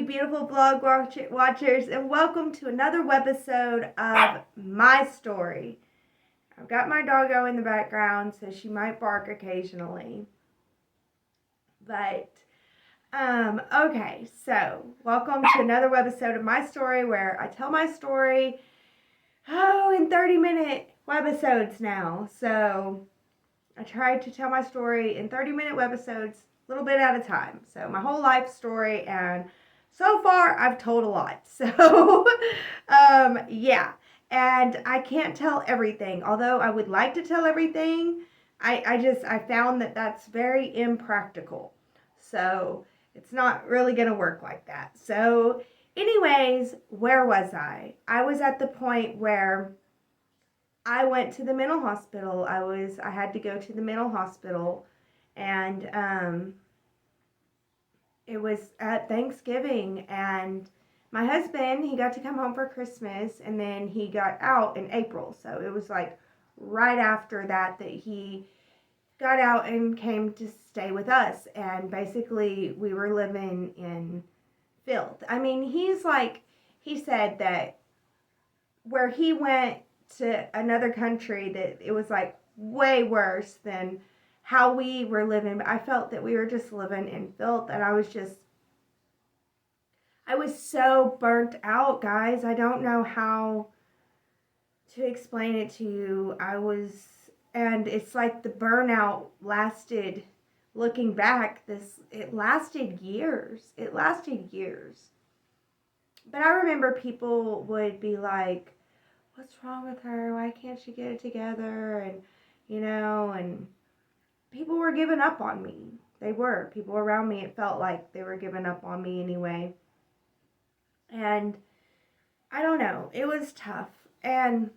beautiful vlog watchers, and welcome to another webisode of my story. I've got my doggo in the background, so she might bark occasionally. But, okay, so welcome to another webisode of my story where I tell my story, in 30-minute webisodes now. So I tried to tell my story in 30-minute webisodes, a little bit at a time. So my whole life story, and so far I've told a lot. So, yeah. And I can't tell everything. Although I would like to tell everything, I found that that's very impractical. So it's not really going to work like that. So anyways, where was I? I was at the point where I went to the mental hospital. I had to go to the mental hospital, and it was at Thanksgiving, and my husband, he got to come home for Christmas, and then he got out in April. So it was like right after that he got out and came to stay with us, and basically we were living in filth. I mean, he said that where he went to another country, that it was like way worse than how we were living. But I felt that we were just living in filth, and I was so burnt out, guys. I don't know how to explain it to you. And it's like the burnout lasted, looking back, it lasted years. It lasted years. But I remember people would be like, what's wrong with her? Why can't she get it together? And, and people were giving up on me. They were. People around me, it felt like they were giving up on me anyway. And I don't know. It was tough. And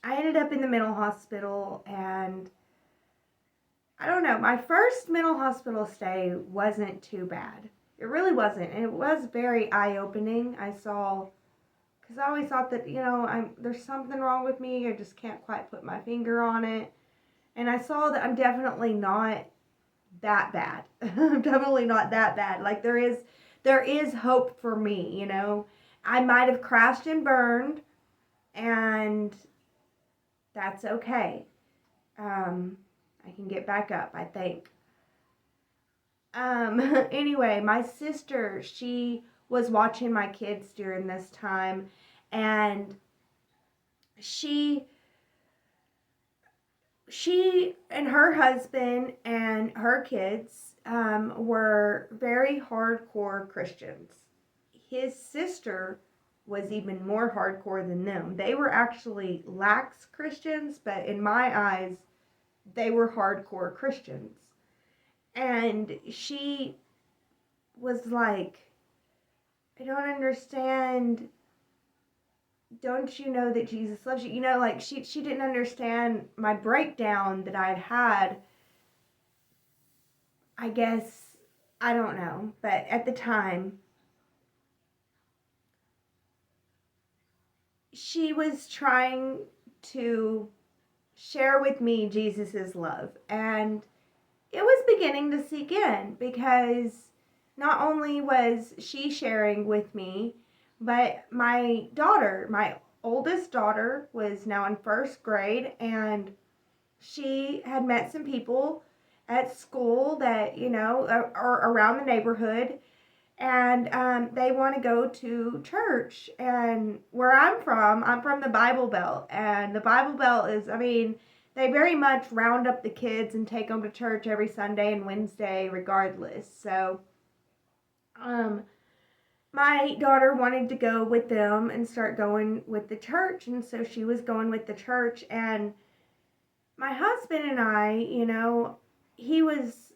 I ended up in the mental hospital, and I don't know. My first mental hospital stay wasn't too bad. It really wasn't. And it was very eye-opening. Because I always thought that, there's something wrong with me. I just can't quite put my finger on it. And I saw that I'm definitely not that bad. I'm definitely not that bad. Like, there is hope for me, I might have crashed and burned, and that's okay. I can get back up, I think. Anyway, my sister, she was watching my kids during this time, and she and her husband and her kids were very hardcore Christians. His sister was even more hardcore than them. They were actually lax Christians, but in my eyes, they were hardcore Christians. And she was like, I don't understand. Don't you know that Jesus loves you? Like she didn't understand my breakdown that I'd had. I guess, I don't know. But at the time, she was trying to share with me Jesus's love. And it was beginning to sink in, because not only was she sharing with me, but my daughter, my oldest daughter, was now in first grade, and she had met some people at school that, are around the neighborhood, and they want to go to church. And where I'm from the Bible Belt, and the Bible Belt is, they very much round up the kids and take them to church every Sunday and Wednesday regardless. So, my daughter wanted to go with them and start going with the church, and so she was going with the church. And my husband and I, he was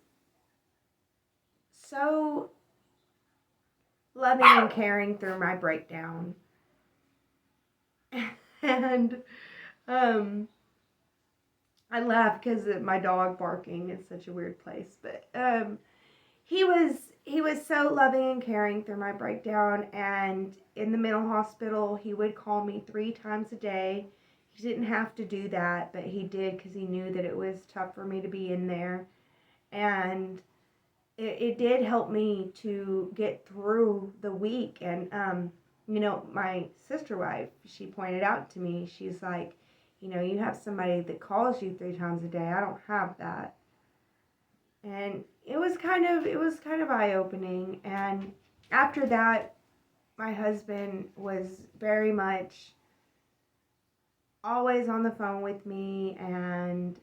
so loving and caring through my breakdown. And I laugh because my dog barking is such a weird place. But he was so loving and caring through my breakdown. And in the mental hospital, he would call me 3 times a day. He didn't have to do that, but he did, because he knew that it was tough for me to be in there. And it did help me to get through the week. And, my sister wife, she pointed out to me, she's like, you have somebody that calls you 3 times a day. I don't have that. And it was kind of eye-opening. And after that, my husband was very much always on the phone with me, and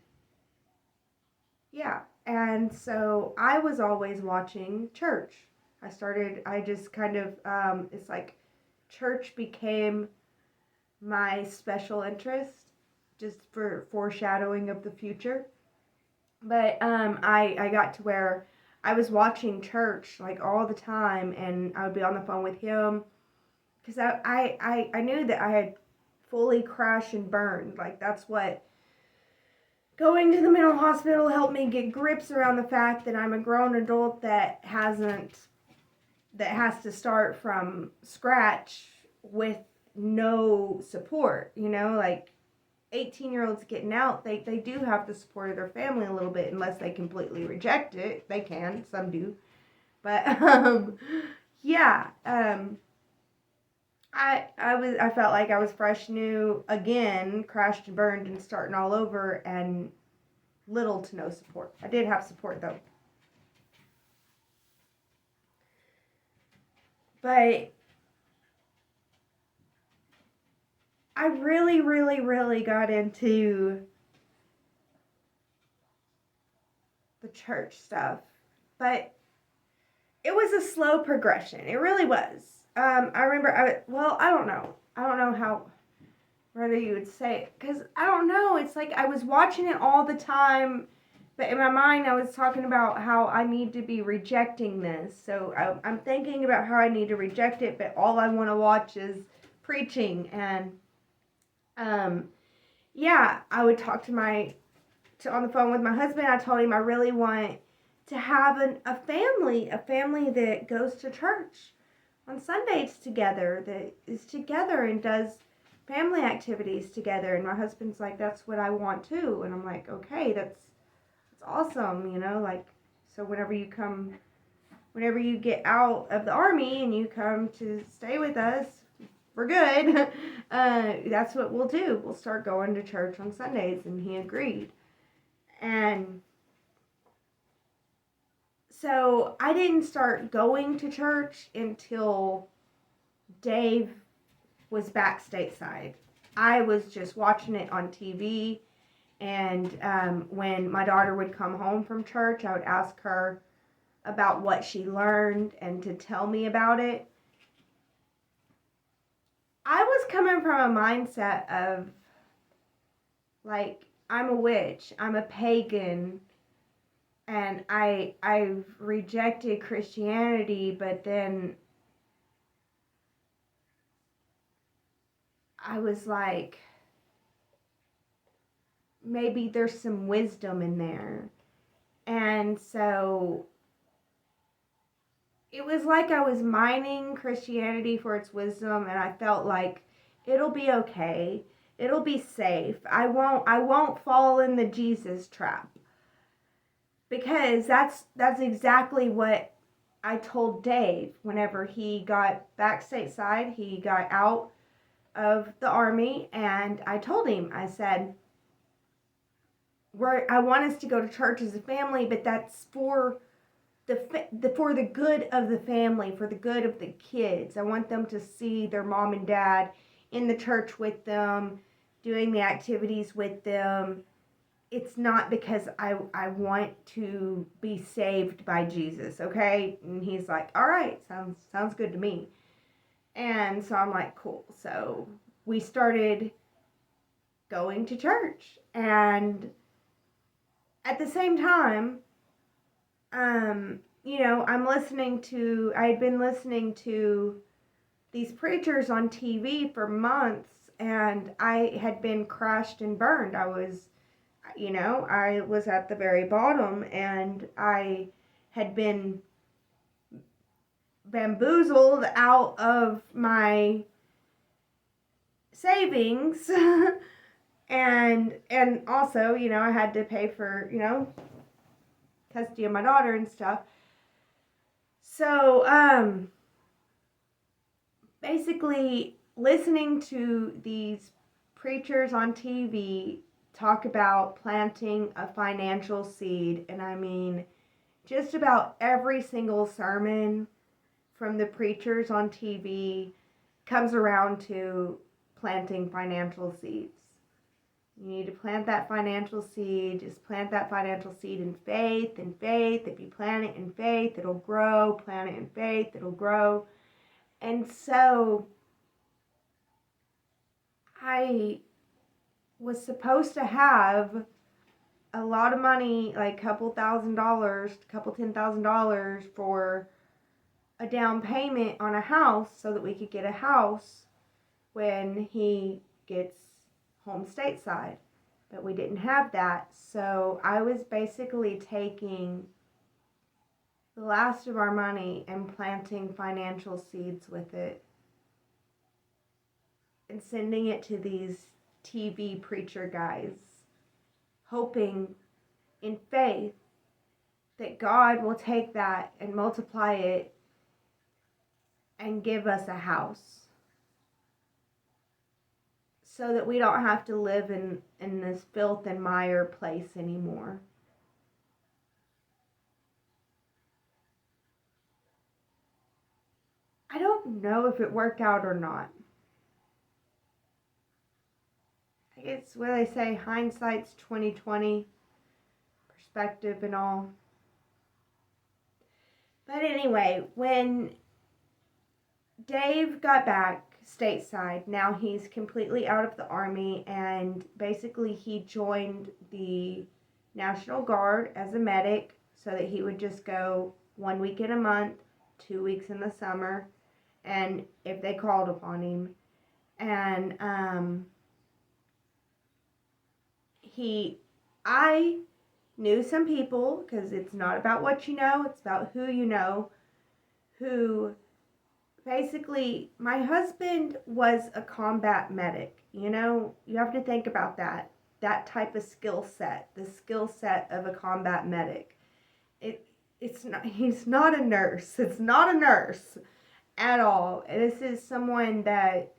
yeah. And so I was always watching church. I just kind of, it's like church became my special interest, just for foreshadowing of the future. But I got to where I was watching church like all the time, and I would be on the phone with him because I knew that I had fully crashed and burned. Like, that's what going to the mental hospital helped me get grips around the fact that I'm a grown adult that has to start from scratch with no support, like 18-year-olds getting out, they do have the support of their family a little bit, unless they completely reject it. They can, some do. But yeah, I felt like I was fresh new again, crashed and burned and starting all over, and little to no support. I did have support though. But I really, really, really got into the church stuff. But it was a slow progression. It really was. I remember, I don't know. I don't know how, whether you would say it, because I don't know. It's like I was watching it all the time, but in my mind I was talking about how I need to be rejecting this. So I'm thinking about how I need to reject it, but all I want to watch is preaching. And yeah, I would talk on the phone with my husband. I told him I really want to have a family that goes to church on Sundays together, that is together and does family activities together. And my husband's like, that's what I want too. And I'm like, okay, that's awesome, like, so whenever you get out of the army and you come to stay with us, we're good. That's what we'll do. We'll start going to church on Sundays. And he agreed. And so I didn't start going to church until Dave was back stateside. I was just watching it on TV, and when my daughter would come home from church, I would ask her about what she learned and to tell me about it. I was coming from a mindset of, like, I'm a witch, I'm a pagan, and I've rejected Christianity, but then I was like, maybe there's some wisdom in there. And so it was like I was mining Christianity for its wisdom, and I felt like it'll be okay. It'll be safe. I won't fall in the Jesus trap. Because that's exactly what I told Dave whenever he got back stateside. He got out of the army, and I told him, I said, I want us to go to church as a family, but that's for the good of the family, for the good of the kids. I want them to see their mom and dad in the church with them, doing the activities with them. It's not because I want to be saved by Jesus, okay? And he's like, all right, sounds good to me. And so I'm like, cool. So we started going to church. And at the same time, I had been listening to these preachers on TV for months, and I had been crushed and burned. I was at the very bottom, and I had been bamboozled out of my savings. and also, I had to pay for, custody of my daughter and stuff. So, basically, listening to these preachers on TV talk about planting a financial seed, and I mean, just about every single sermon from the preachers on TV comes around to planting financial seeds. You need to plant that financial seed. Just plant that financial seed in faith. In faith. If you plant it in faith, it'll grow. Plant it in faith, it'll grow. And so I was supposed to have a lot of money, like a couple $1,000s, couple $10,000 for a down payment on a house so that we could get a house when he gets home stateside. But we didn't have that. So I was basically taking the last of our money and planting financial seeds with it and sending it to these TV preacher guys, hoping in faith that God will take that and multiply it and give us a house so that we don't have to live in this filth and mire place anymore. I don't know if it worked out or not. It's what they say, hindsight's 2020, perspective and all. But anyway, when Dave got back stateside, now he's completely out of the Army, and basically he joined the National Guard as a medic so that he would just go 1 week in a month, 2 weeks in the summer, and if they called upon him. And I knew some people, because it's not about what you know, it's about who you know, who basically, my husband was a combat medic. You know, you have to think about that type of skill set, the skill set of a combat medic. It's not, he's not a nurse. It's not a nurse at all. This is someone that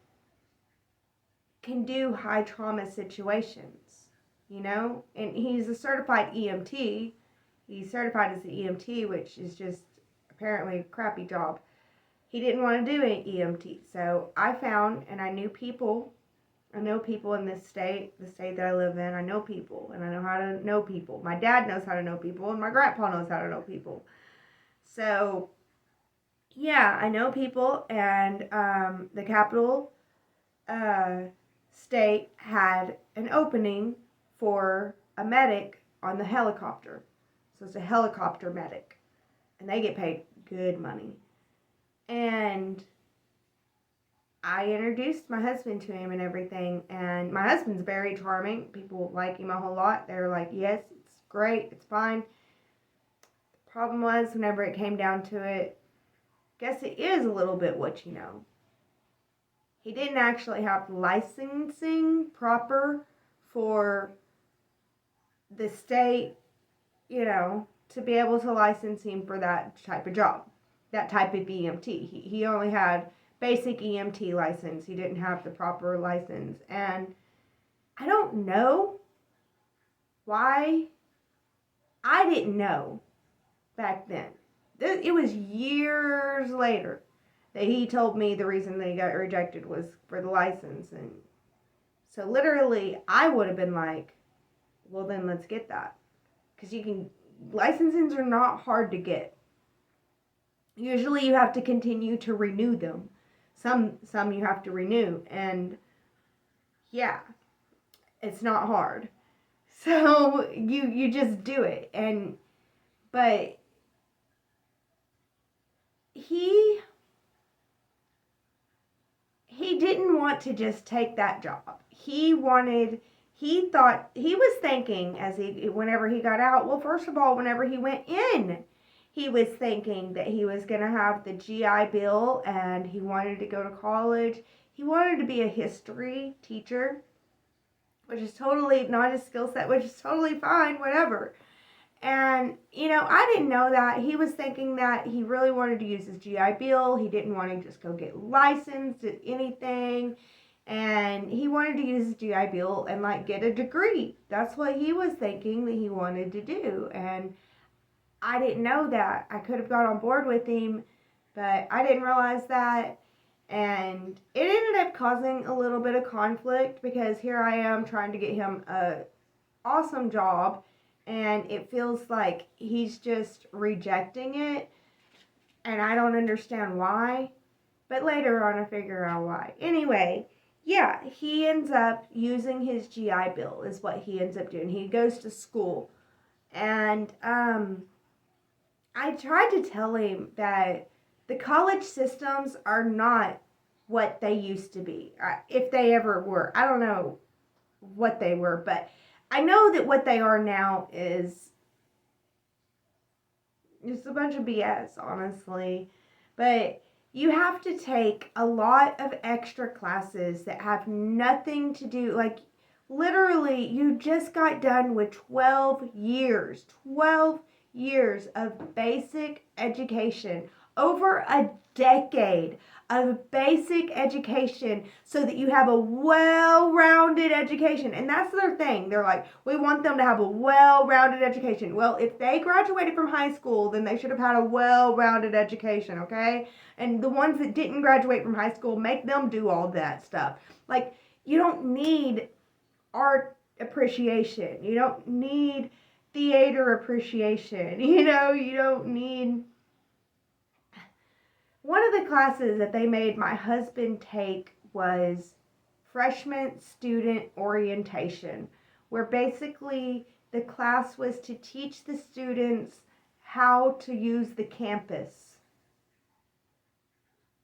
can do high trauma situations, you know? And he's a certified EMT. He's certified as an EMT, which is just apparently a crappy job. He didn't want to do an EMT. So I found, and I know people in this state, the state that I live in. I know people, and I know how to know people. My dad knows how to know people, and my grandpa knows how to know people. So, yeah, I know people, and the capital state had an opening for a medic on the helicopter. So it's a helicopter medic, and they get paid good money. And I introduced my husband to him and everything, and my husband's very charming. People like him a whole lot. They're like, yes, it's great, it's fine. The problem was, whenever it came down to it, I guess it is a little bit what you know. He didn't actually have licensing proper for the state, you know, to be able to license him for that type of job, that type of EMT. He only had basic EMT license. He didn't have the proper license. And I don't know why. I didn't know back then. It was years later that he told me the reason that he got rejected was for the license. And so literally I would have been like, well then let's get that. Because licenses are not hard to get. Usually you have to continue to renew them. Some you have to renew, and yeah, it's not hard. So you just do it. But he didn't want to just take that job. He was thinking whenever he got out, well, first of all, whenever he went in, he was thinking that he was going to have the GI Bill, and he wanted to go to college. He wanted to be a history teacher, which is totally not his skill set, which is totally fine, whatever. And, I didn't know that. He was thinking that he really wanted to use his GI Bill. He didn't want to just go get licensed at anything. And he wanted to use his GI Bill and get a degree. That's what he was thinking that he wanted to do. And I didn't know that. I could have got on board with him, but I didn't realize that. And it ended up causing a little bit of conflict because here I am trying to get him a awesome job, and it feels like he's just rejecting it, and I don't understand why, but later on I figure out why. Anyway, yeah, he ends up using his GI Bill is what he ends up doing. He goes to school, and I tried to tell him that the college systems are not what they used to be, if they ever were. I don't know what they were, but I know that what they are now is just a bunch of BS, honestly. But you have to take a lot of extra classes that have nothing to do, literally, you just got done with 12 years of basic education, over a decade of basic education, so that you have a well-rounded education. And that's their thing. They're like, we want them to have a well-rounded education. Well, if they graduated from high school, then they should have had a well-rounded education, okay? And the ones that didn't graduate from high school, make them do all that stuff. You don't need art appreciation. You don't need theater appreciation. You don't need... One of the classes that they made my husband take was freshman student orientation, where basically the class was to teach the students how to use the campus.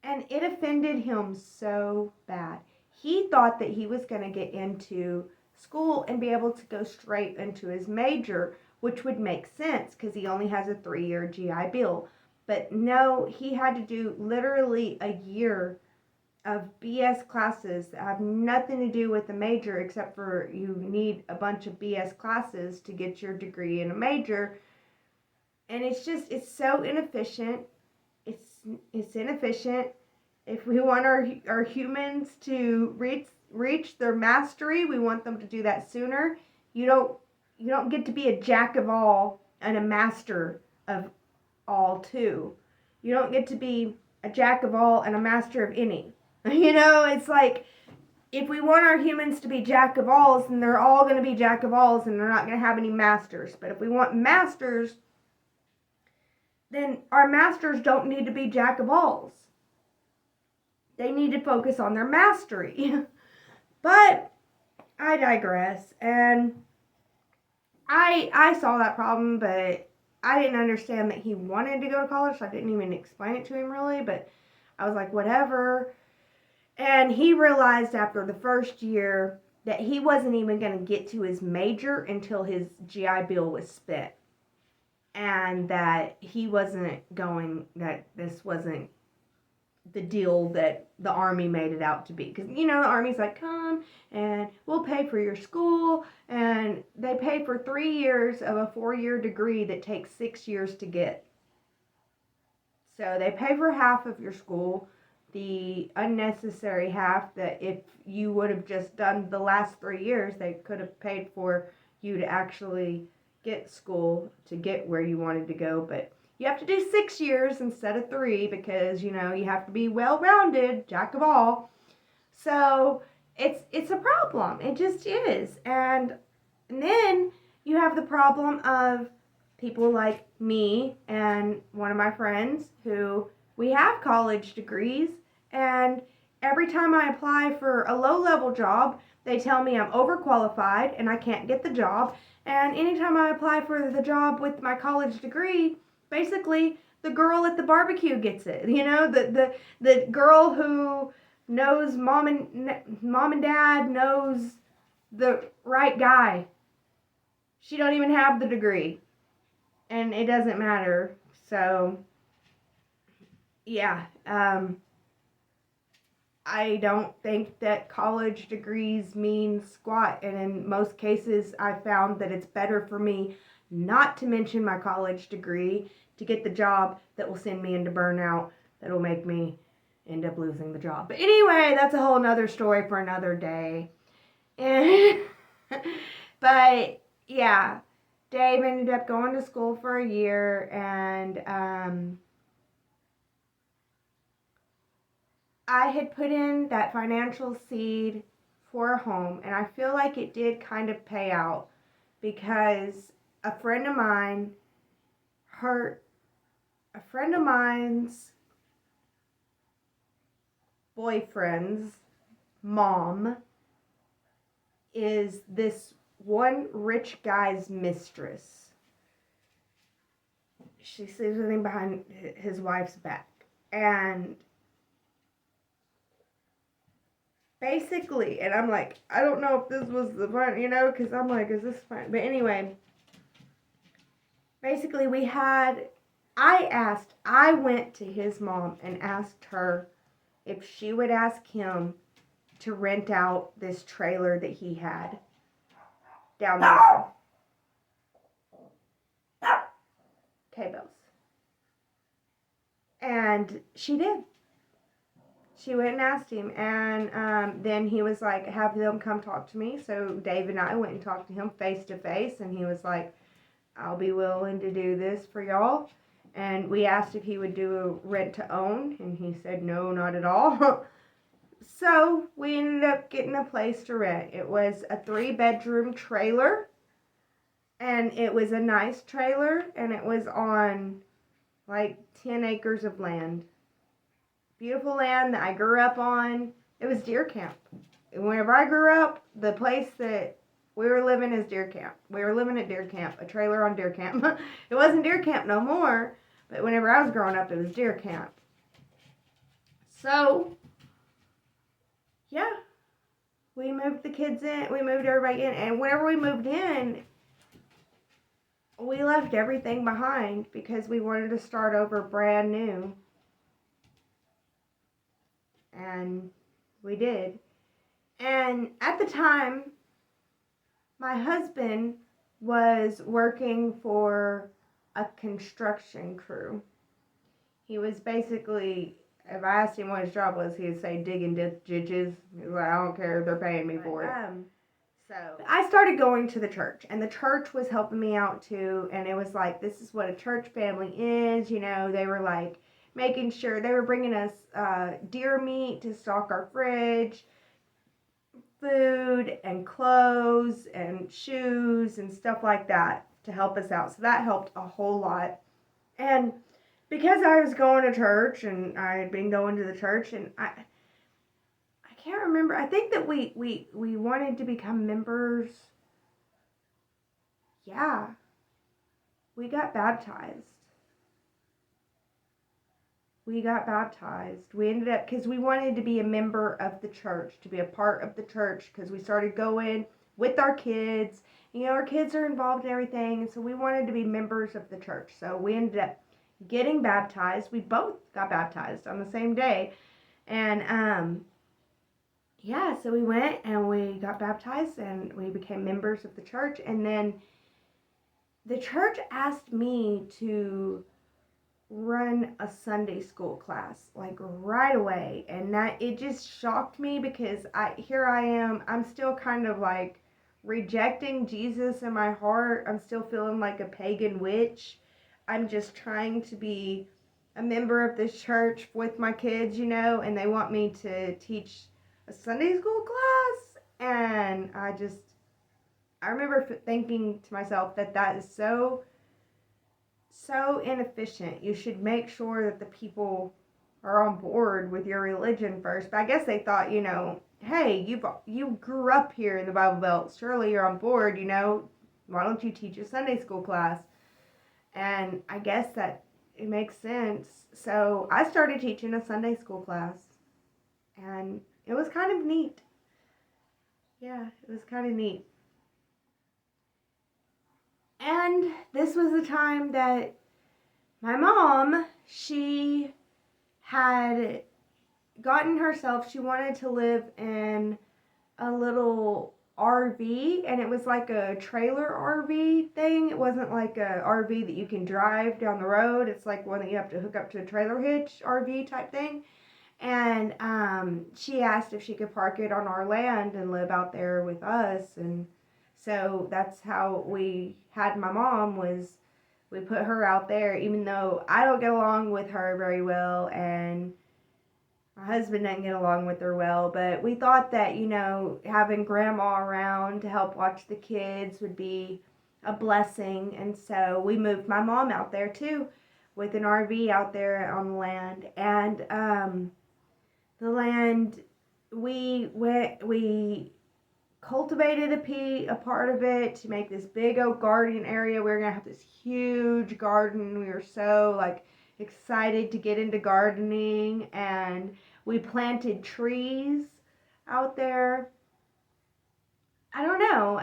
And it offended him so bad. He thought that he was going to get into school and be able to go straight into his major, which would make sense because he only has a 3-year GI Bill. But no, he had to do literally a year of BS classes that have nothing to do with the major, except for you need a bunch of BS classes to get your degree in a major. And it's so inefficient. It's inefficient. If we want our humans to reach their mastery, we want them to do that sooner. You don't get to be a jack of all and a master of all too. You don't get to be a jack of all and a master of any. It's like, if we want our humans to be jack of alls, then they're all going to be jack of alls and they're not going to have any masters. But if we want masters, then our masters don't need to be jack of alls. They need to focus on their mastery. But I digress. And I saw that problem, but I didn't understand that he wanted to go to college, so I didn't even explain it to him really. But I was like, whatever. And he realized after the first year that he wasn't even going to get to his major until his GI Bill was spent. And that that this wasn't the deal that the Army made it out to be. Because, the Army's like, come and we'll pay for your school. And they pay for 3 years of a 4-year degree that takes 6 years to get. So they pay for half of your school, the unnecessary half that if you would have just done the last 3 years, they could have paid for you to actually get school to get where you wanted to go. But you have to do 6 years instead of 3 because, you have to be well-rounded, jack of all. So it's a problem. It just is. And then you have the problem of people like me and one of my friends who we have college degrees, and every time I apply for a low-level job, they tell me I'm overqualified and I can't get the job. And anytime I apply for the job with my college degree, basically the girl at the barbecue gets it. The girl who knows mom and dad knows the right guy. She don't even have the degree. And it doesn't matter. So, yeah. I don't think that college degrees mean squat. And in most cases, I found that it's better for me not to mention my college degree to get the job that will send me into burnout, that will make me end up losing the job. But anyway, that's a whole nother story for another day. And but yeah, Dave ended up going to school for a year, and I had put in that financial seed for a home, and I feel like it did kind of pay out, because a friend of mine's boyfriend's mom is this one rich guy's mistress. She sleeps with him behind his wife's back. And basically, and I'm like, I don't know if this was the fun, because I'm like, is this fun? But anyway, basically I went to his mom and asked her if she would ask him to rent out this trailer that he had down there. K-Bells. And she did. She went and asked him, and then he was like, have them come talk to me. So Dave and I went and talked to him face to face, and he was like, I'll be willing to do this for y'all. And we asked if he would do a rent to own, and he said no, not at all. So we ended up getting a place to rent. It was a 3-bedroom trailer, and it was a nice trailer, and it was on like 10 acres of land. Beautiful land that I grew up on. It was deer camp. Whenever I grew up, the place that we were living is deer camp. We were living at deer camp, a trailer on deer camp. It wasn't deer camp no more, but whenever I was growing up, it was deer camp. So, yeah, we moved the kids in. We moved everybody in. And whenever we moved in, we left everything behind because we wanted to start over brand new. And we did. And at the time, my husband was working for a construction crew. He was basically, if I asked him what his job was, he would say digging ditches. He was like, I don't care, they're paying me for it. So I started going to the church, and the church was helping me out too. And it was like, this is what a church family is. They were like making sure, they were bringing us deer meat to stock our fridge, food and clothes and shoes and stuff like that to help us out. So that helped a whole lot. And because I was going to church, and I had been going to the church, and I can't remember. I think that we wanted to become members. Yeah. We got baptized. We ended up, because we wanted to be a member of the church, to be a part of the church, because we started going with our kids. Our kids are involved in everything, and so we wanted to be members of the church. So we ended up getting baptized. We both got baptized on the same day. And, yeah, so we went and we got baptized, and we became members of the church. And then the church asked me to run a Sunday school class like right away, and that it just shocked me, because here I am, I'm still kind of like rejecting Jesus in my heart. I'm still feeling like a pagan witch. I'm just trying to be a member of this church with my kids, and they want me to teach a Sunday school class. And I remember thinking to myself that is so inefficient. You should make sure that the people are on board with your religion first. But I guess they thought, hey, you grew up here in the Bible Belt. Surely you're on board, Why don't you teach a Sunday school class? And I guess that it makes sense. So I started teaching a Sunday school class. And it was kind of neat. Yeah, it was kind of neat. And this was the time that my mom, she had gotten herself, she wanted to live in a little RV, and it was like a trailer RV thing. It wasn't like a RV that you can drive down the road. It's like one that you have to hook up to a trailer hitch RV type thing. And she asked if she could park it on our land and live out there with us. And so that's how we had my mom, was we put her out there, even though I don't get along with her very well, and my husband didn't get along with her well, but we thought that, having grandma around to help watch the kids would be a blessing. And so we moved my mom out there too, with an RV out there on the land. And the land, we cultivated a part of it to make this big old garden area. We were gonna have this huge garden. We were so excited to get into gardening, and we planted trees out there. I don't know.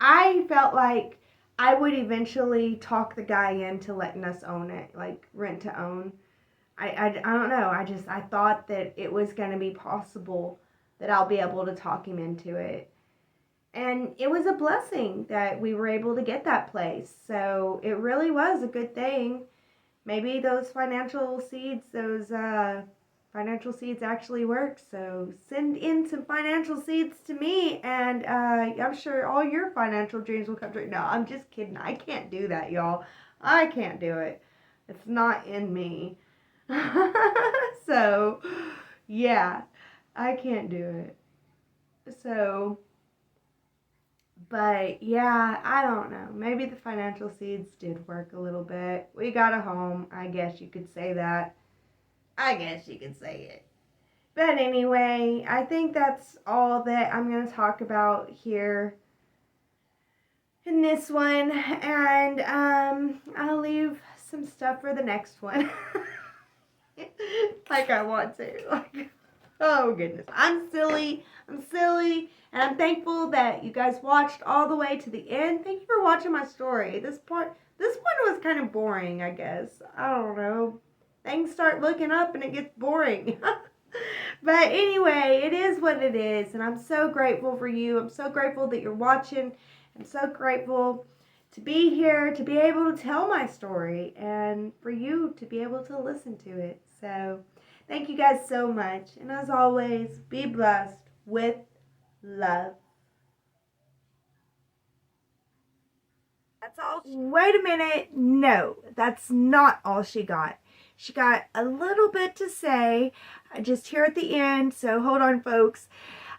I felt like I would eventually talk the guy into letting us own it, like rent to own. I don't know. I thought that it was going to be possible that I'll be able to talk him into it. And it was a blessing that we were able to get that place. So it really was a good thing. Maybe those financial seeds actually work. So send in some financial seeds to me, and I'm sure all your financial dreams will come true. No, I'm just kidding. I can't do that, y'all. I can't do it. It's not in me. So, yeah, I can't do it. So, but yeah, I don't know. Maybe the financial seeds did work a little bit. We got a home. I guess you could say that. I guess you could say it. But anyway, I think that's all that I'm going to talk about here in this one. And I'll leave some stuff for the next one. Like I want to. Oh goodness. I'm silly, and I'm thankful that you guys watched all the way to the end. Thank you for watching my story. This one was kind of boring, I guess. I don't know. Things start looking up and it gets boring. But anyway, it is what it is, and I'm so grateful for you. I'm so grateful that you're watching. I'm so grateful to be here, to be able to tell my story, and for you to be able to listen to it. So thank you guys so much. And as always, be blessed with love. That's all. Wait a minute. No, that's not all she got. She got a little bit to say just here at the end. So hold on, folks.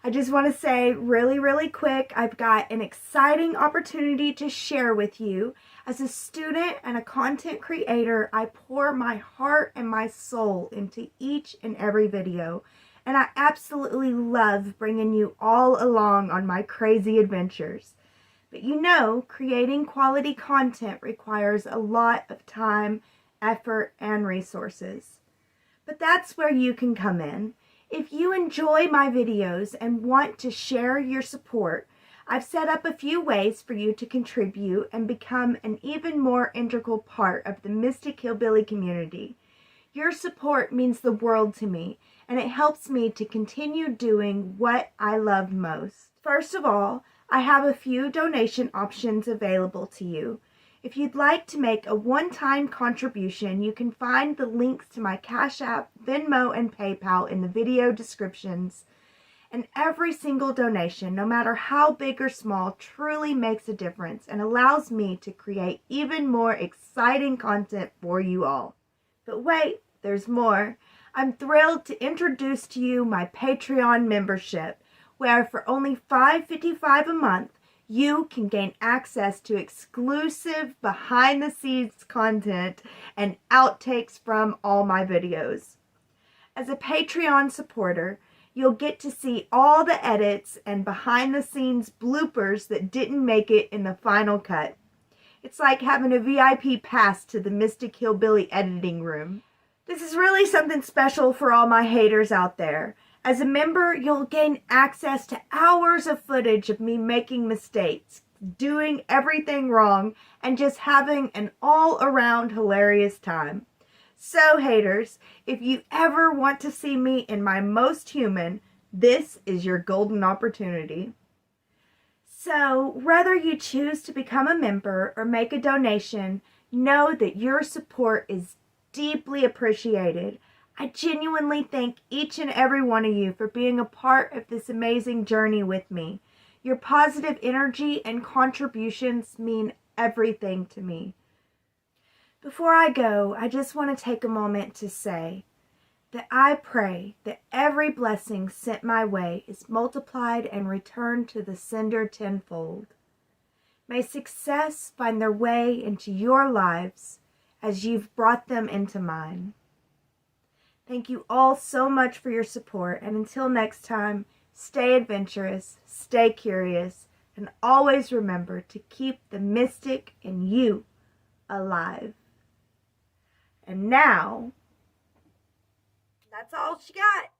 I just want to say really, really quick, I've got an exciting opportunity to share with you. As a student and a content creator, I pour my heart and my soul into each and every video. And I absolutely love bringing you all along on my crazy adventures. But creating quality content requires a lot of time, effort, and resources. But that's where you can come in. If you enjoy my videos and want to share your support, I've set up a few ways for you to contribute and become an even more integral part of the Mystic Hillbilly community. Your support means the world to me, and it helps me to continue doing what I love most. First of all, I have a few donation options available to you. If you'd like to make a one-time contribution, you can find the links to my Cashapp, Venmo, and PayPal in the video descriptions. And every single donation, no matter how big or small, truly makes a difference and allows me to create even more exciting content for you all. But wait, there's more. I'm thrilled to introduce to you my Patreon membership, where for only $5.55 a month, you can gain access to exclusive behind-the-scenes content and outtakes from all my videos. As a Patreon supporter, you'll get to see all the edits and behind-the-scenes bloopers that didn't make it in the final cut. It's like having a VIP pass to the Mystic Hillbilly editing room. This is really something special for all my haters out there. As a member, you'll gain access to hours of footage of me making mistakes, doing everything wrong, and just having an all-around hilarious time. So, haters, if you ever want to see me in my most human, this is your golden opportunity. So, whether you choose to become a member or make a donation, know that your support is deeply appreciated. I genuinely thank each and every one of you for being a part of this amazing journey with me. Your positive energy and contributions mean everything to me. Before I go, I just want to take a moment to say that I pray that every blessing sent my way is multiplied and returned to the sender tenfold. May success find their way into your lives as you've brought them into mine. Thank you all so much for your support, and until next time, stay adventurous, stay curious, and always remember to keep the mystic in you alive. And now, that's all she got.